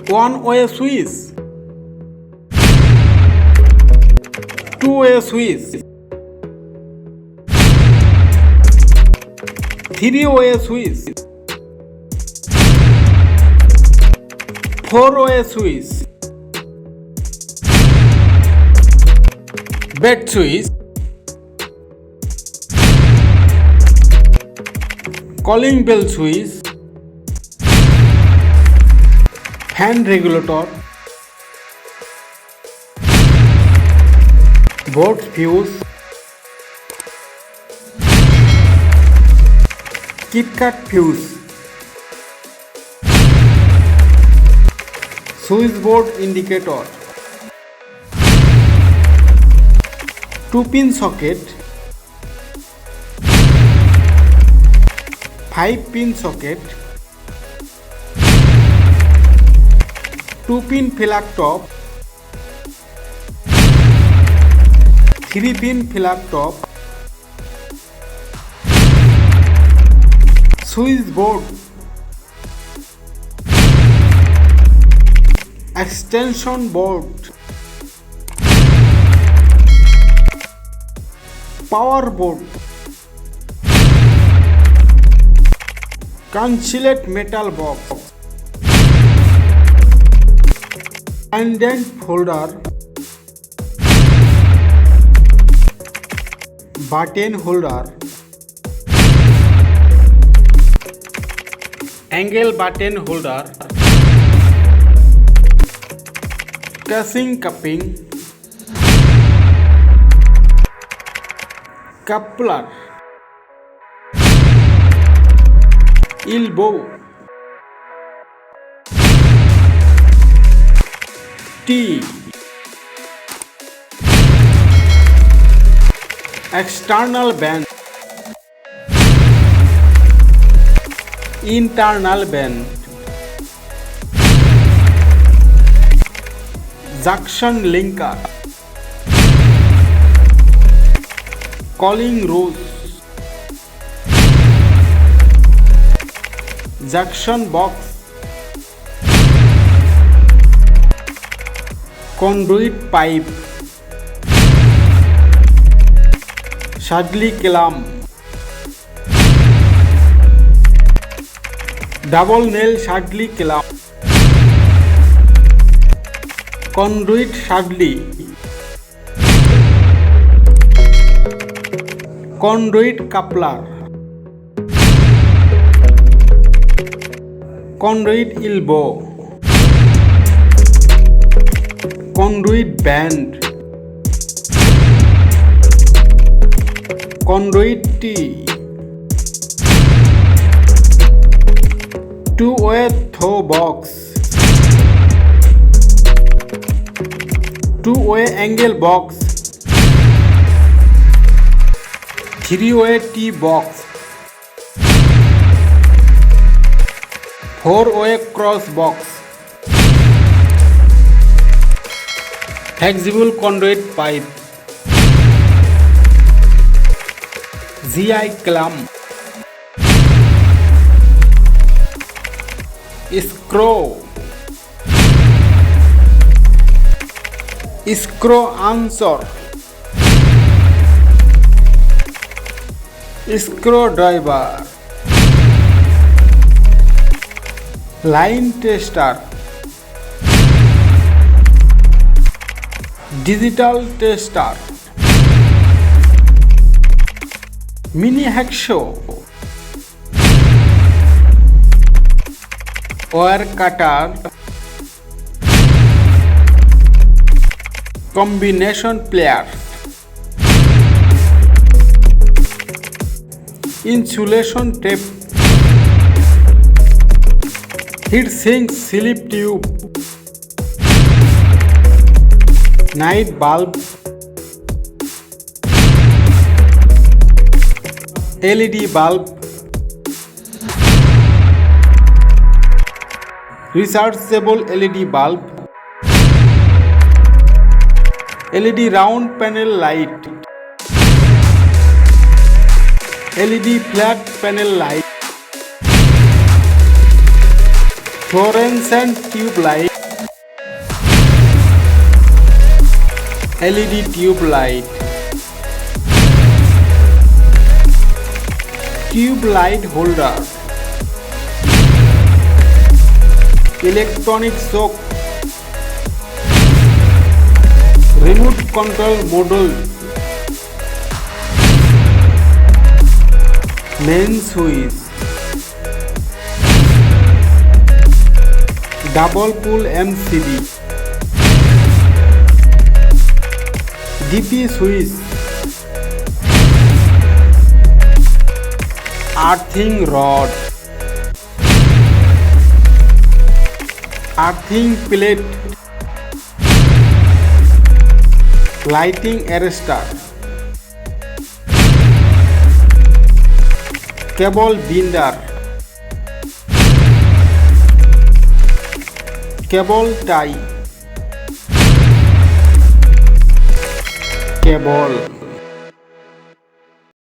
one-way switch, two-way switch, three-way switch, four-way switch, bed switch, calling bell switch, fan regulator, board fuse, KitKat fuse, switchboard indicator, 2-pin socket, 5-pin socket, 2-pin flag top, 3-pin flag top, switchboard, extension board, power board, concealed metal box, indent holder, button holder, angle button holder, casing cupping, coupler, elbow, T, external band, internal band, junction linker, calling rose, junction box, conduit pipe, Shadley clamp, double nail Shadley clamp, conduit Shadley, conduit coupler, conduit elbow, conduit band, conduit T, two-way throw box, two-way angle box, three-way T box, four-way cross box, flexible conduit pipe, GI clamp, screw, answer, screwdriver, line tester, digital tester, mini hacksaw, wire cutter, combination plier, insulation tape, heat sink slip tube, night bulb, LED bulb, rechargeable LED bulb, LED round panel light, LED flat panel light, fluorescent tube light, LED tube light, tube light holder, electronic shock, remote control module, main switch, double pull MCB, DP switch, earthing rod, earthing plate, lighting arrestor, cable binder, cable tie, cable